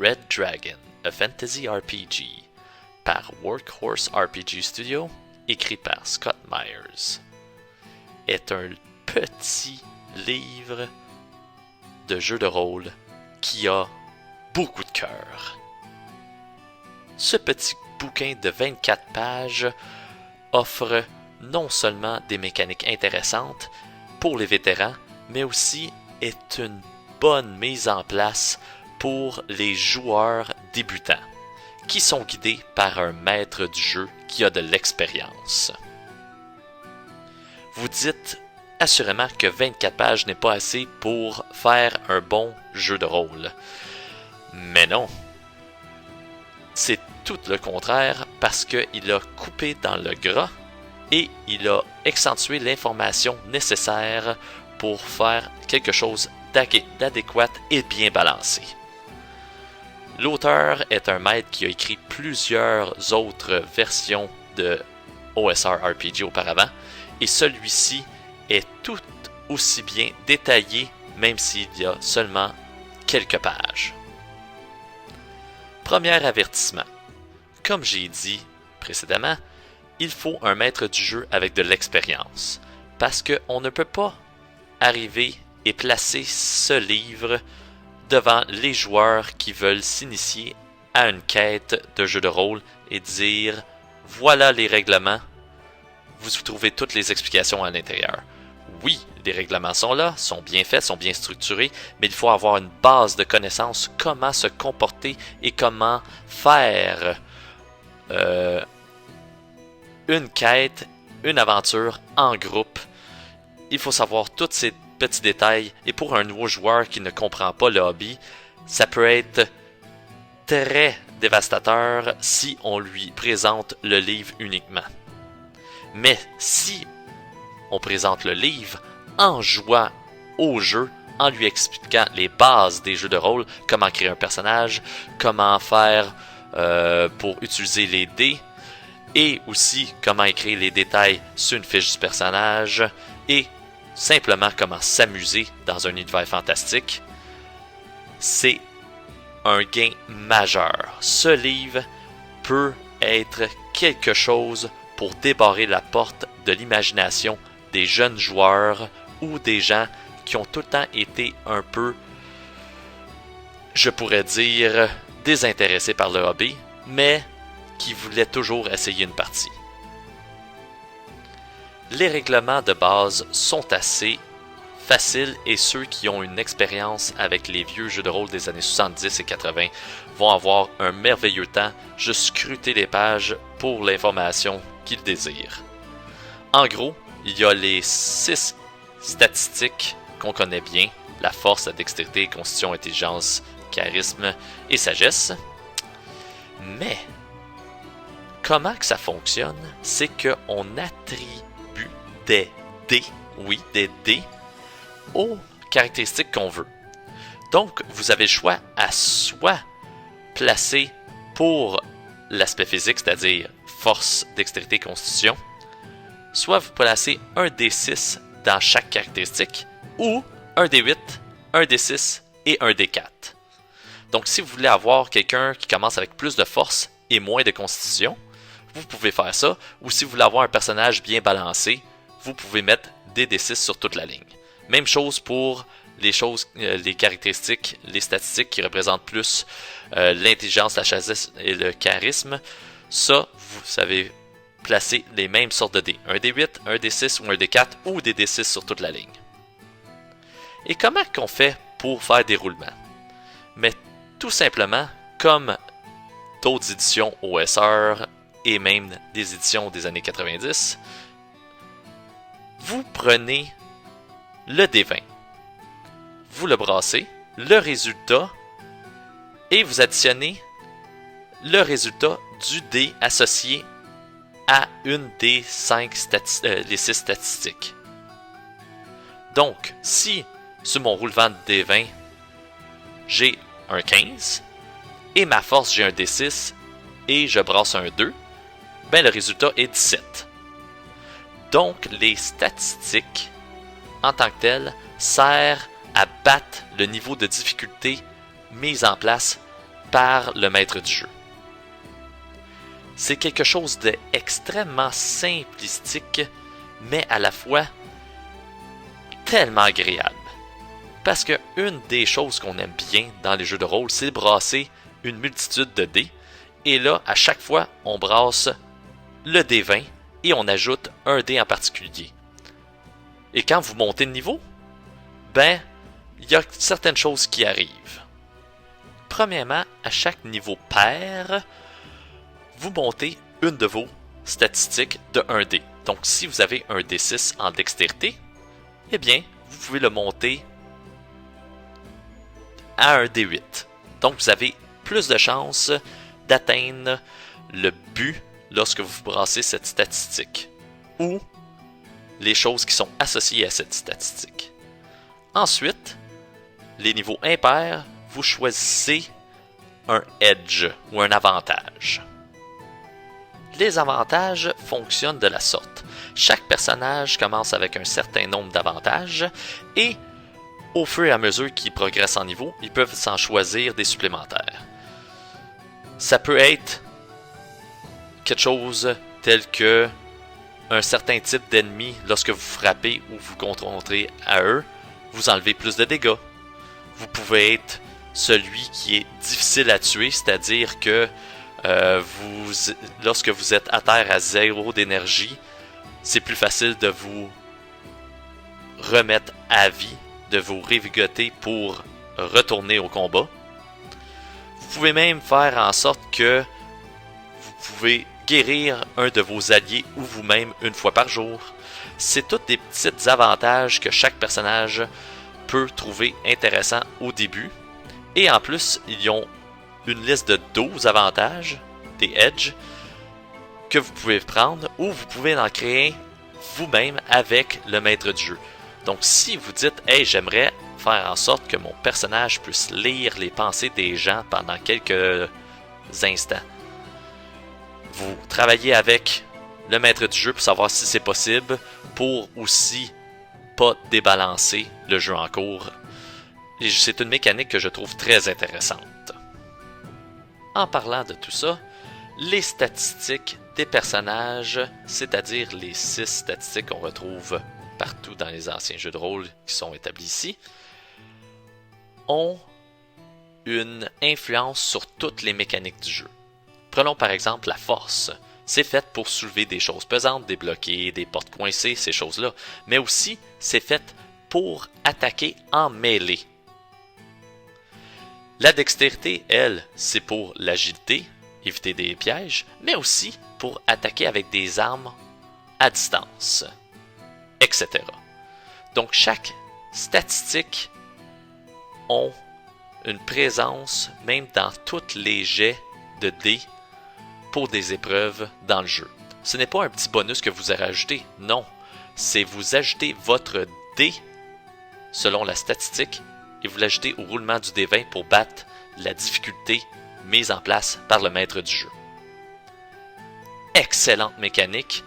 Red Dragon, a fantasy RPG, par Workhorse RPG Studio, écrit par Scott Myers, est un petit livre de jeu de rôle qui a beaucoup de cœur. Ce petit bouquin de 24 pages offre non seulement des mécaniques intéressantes pour les vétérans, mais aussi est une bonne mise en place pour les joueurs débutants, qui sont guidés par un maître du jeu qui a de l'expérience. Vous dites assurément que 24 pages n'est pas assez pour faire un bon jeu de rôle. Mais non. C'est tout le contraire parce qu'il a coupé dans le gras et il a accentué l'information nécessaire pour faire quelque chose d'adéquat et bien balancé. L'auteur est un maître qui a écrit plusieurs autres versions de OSR RPG auparavant, et celui-ci est tout aussi bien détaillé, même s'il y a seulement quelques pages. Premier avertissement. Comme j'ai dit précédemment, il faut un maître du jeu avec de l'expérience, parce qu'on ne peut pas arriver et placer ce livre devant les joueurs qui veulent s'initier à une quête de jeu de rôle et dire « Voilà les règlements, vous trouvez toutes les explications à l'intérieur. » Oui, les règlements sont là, sont bien faits, sont bien structurés, mais il faut avoir une base de connaissances comment se comporter et comment faire une quête, une aventure en groupe. Il faut savoir tous ces petits détails, et pour un nouveau joueur qui ne comprend pas le hobby, ça peut être très dévastateur si on lui présente le livre uniquement. Mais si on présente le livre en jouant au jeu, en lui expliquant les bases des jeux de rôle, comment créer un personnage, comment faire pour utiliser les dés, et aussi comment écrire les détails sur une fiche du personnage, et simplement comment s'amuser dans un univers fantastique, c'est un gain majeur. Ce livre peut être quelque chose pour débarrer la porte de l'imagination des jeunes joueurs ou des gens qui ont tout le temps été un peu, je pourrais dire, désintéressés par le hobby, mais qui voulaient toujours essayer une partie. Les règlements de base sont assez faciles et ceux qui ont une expérience avec les vieux jeux de rôle des années 70 et 80 vont avoir un merveilleux temps juste scruter les pages pour l'information qu'ils désirent. En gros, il y a les 6 statistiques qu'on connaît bien, la force, la dextérité, constitution, intelligence, charisme et sagesse. Mais, comment que ça fonctionne, c'est qu'on attribue des dés, oui, des dés, aux caractéristiques qu'on veut. Donc, vous avez le choix à soit placer pour l'aspect physique, c'est-à-dire force, dextérité, constitution, soit vous placez un D6 dans chaque caractéristique, ou un D8, un D6 et un D4. Donc, si vous voulez avoir quelqu'un qui commence avec plus de force et moins de constitution, vous pouvez faire ça, ou si vous voulez avoir un personnage bien balancé, vous pouvez mettre des D6 sur toute la ligne. Même chose pour les caractéristiques, les statistiques qui représentent plus l'intelligence, la sagesse et le charisme. Ça, vous savez placer les mêmes sortes de dés. Un D8, un D6 ou un D4 ou des D6 sur toute la ligne. Et comment qu'on fait pour faire des roulements? Mais tout simplement, comme d'autres éditions OSR et même des éditions des années 90, vous prenez le D20, vous le brassez, le résultat, et vous additionnez le résultat du dé associé à une des 6 statistiques. Donc, si sur mon roulement de D20, j'ai un 15, et ma force, j'ai un D6, et je brasse un 2, ben le résultat est 17. Donc, les statistiques, en tant que telles, servent à battre le niveau de difficulté mis en place par le maître du jeu. C'est quelque chose d'extrêmement simplistique, mais à la fois tellement agréable. Parce que une des choses qu'on aime bien dans les jeux de rôle, c'est brasser une multitude de dés. Et là, à chaque fois, on brasse le dé 20 et on ajoute un dé en particulier. Et quand vous montez de niveau, ben, il y a certaines choses qui arrivent. Premièrement, à chaque niveau pair, vous montez une de vos statistiques de 1 dé. Donc, si vous avez un D6 en dextérité, eh bien, vous pouvez le monter à un D8. Donc, vous avez plus de chances d'atteindre le but lorsque vous brassez cette statistique ou les choses qui sont associées à cette statistique. Ensuite, les niveaux impairs, vous choisissez un edge ou un avantage. Les avantages fonctionnent de la sorte. Chaque personnage commence avec un certain nombre d'avantages et au fur et à mesure qu'ils progressent en niveau, ils peuvent s'en choisir des supplémentaires. Ça peut être quelque chose tel que un certain type d'ennemi, lorsque vous frappez ou vous confrontez à eux, vous enlevez plus de dégâts. Vous pouvez être celui qui est difficile à tuer, c'est-à-dire que lorsque vous êtes à terre à 0 d'énergie, c'est plus facile de vous remettre à vie, de vous revigoter pour retourner au combat. Vous pouvez même faire en sorte que vous pouvez guérir un de vos alliés ou vous-même une fois par jour. C'est tous des petits avantages que chaque personnage peut trouver intéressant au début. Et en plus, ils ont une liste de 12 avantages, des edges, que vous pouvez prendre ou vous pouvez en créer vous-même avec le maître du jeu. Donc si vous dites « Hey, j'aimerais faire en sorte que mon personnage puisse lire les pensées des gens pendant quelques instants », vous travaillez avec le maître du jeu pour savoir si c'est possible, pour aussi pas débalancer le jeu en cours. Et c'est une mécanique que je trouve très intéressante. En parlant de tout ça, les statistiques des personnages, c'est-à-dire les 6 statistiques qu'on retrouve partout dans les anciens jeux de rôle qui sont établis ici, ont une influence sur toutes les mécaniques du jeu. Prenons par exemple la force. C'est fait pour soulever des choses pesantes, débloquer des portes coincées, ces choses-là. Mais aussi, c'est fait pour attaquer en mêlée. La dextérité, elle, c'est pour l'agilité, éviter des pièges, mais aussi pour attaquer avec des armes à distance, etc. Donc chaque statistique a une présence même dans tous les jets de dés pour des épreuves dans le jeu. Ce n'est pas un petit bonus que vous avez ajouté, non. C'est vous ajoutez votre dé selon la statistique et vous l'ajoutez au roulement du D20 pour battre la difficulté mise en place par le maître du jeu. Excellente mécanique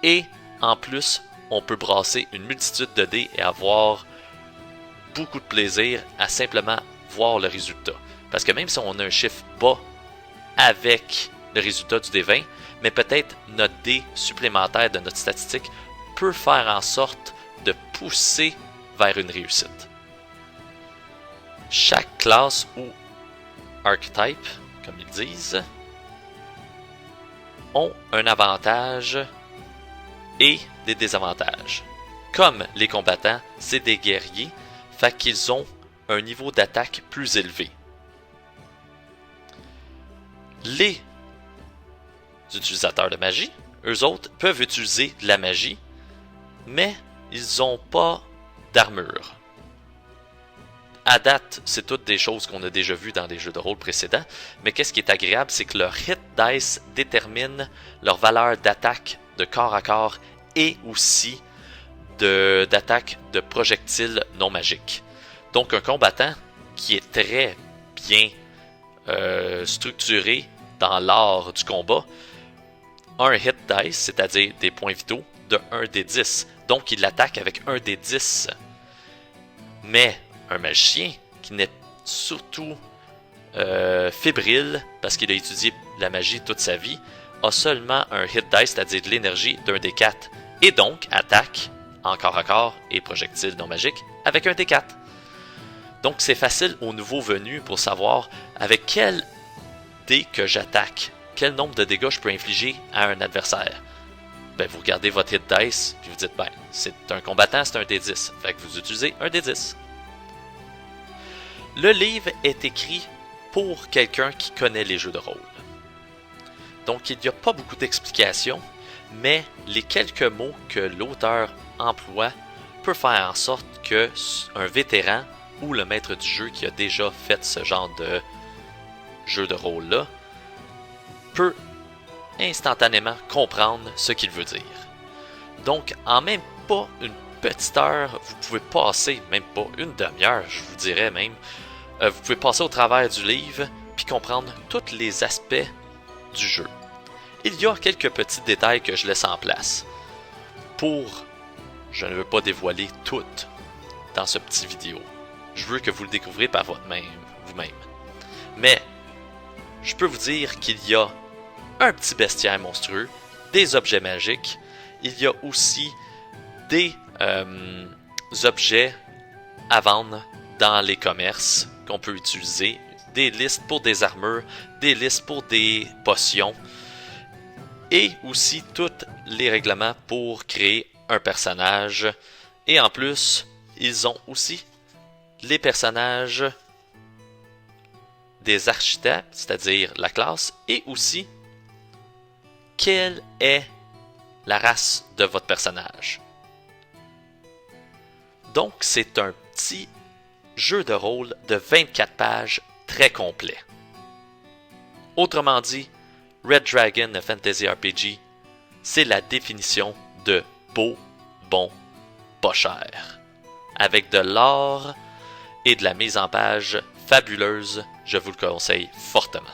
et en plus on peut brasser une multitude de dés et avoir beaucoup de plaisir à simplement voir le résultat. Parce que même si on a un chiffre bas avec le résultat du D20, mais peut-être notre dé supplémentaire de notre statistique peut faire en sorte de pousser vers une réussite. Chaque classe ou archetype, comme ils disent, ont un avantage et des désavantages. Comme les combattants, c'est des guerriers, fait qu'ils ont un niveau d'attaque plus élevé. Les utilisateurs de magie, eux autres, peuvent utiliser de la magie, mais ils n'ont pas d'armure. À date, c'est toutes des choses qu'on a déjà vues dans les jeux de rôle précédents, mais qu'est-ce qui est agréable, c'est que leur hit dice détermine leur valeur d'attaque de corps à corps et aussi d'attaque de projectiles non magiques. Donc un combattant qui est très bien structuré dans l'art du combat a un hit dice, c'est-à-dire des points vitaux, de 1 des 10. Donc il attaque avec 1 des 10. Mais un magicien qui n'est surtout fébrile, parce qu'il a étudié la magie toute sa vie, a seulement un hit dice, c'est-à-dire de l'énergie d'un D4, et donc attaque en corps à corps et projectile non magique avec un D4. Donc c'est facile aux nouveaux venus pour savoir avec quel dé que j'attaque, quel nombre de dégâts je peux infliger à un adversaire. Ben, vous regardez votre hit dice, puis vous dites, ben, c'est un combattant, c'est un D10. Fait que vous utilisez un D10. Le livre est écrit pour quelqu'un qui connaît les jeux de rôle. Donc il n'y a pas beaucoup d'explications, mais les quelques mots que l'auteur emploie peuvent faire en sorte que un vétéran ou le maître du jeu qui a déjà fait ce genre de jeu de rôle-là peut instantanément comprendre ce qu'il veut dire. Donc en même pas une petite heure, vous pouvez passer, même pas une demi-heure, je vous dirais même, vous pouvez passer au travers du livre puis comprendre tous les aspects du jeu. Il y a quelques petits détails que je laisse en place. Je ne veux pas dévoiler tout dans ce petit vidéo. Je veux que vous le découvriez par vous-même. Mais, je peux vous dire qu'il y a un petit bestiaire monstrueux, des objets magiques, il y a aussi des objets à vendre dans les commerces qu'on peut utiliser, des listes pour des armures, des listes pour des potions, et aussi tous les règlements pour créer un personnage. Et en plus, ils ont aussi les personnages des archétypes, c'est-à-dire la classe, et aussi quelle est la race de votre personnage. Donc, c'est un petit jeu de rôle de 24 pages très complet. Autrement dit, Red Dragon Fantasy RPG, c'est la définition de beau, bon, pas cher. Avec de l'art et de la mise en page fabuleuse, je vous le conseille fortement.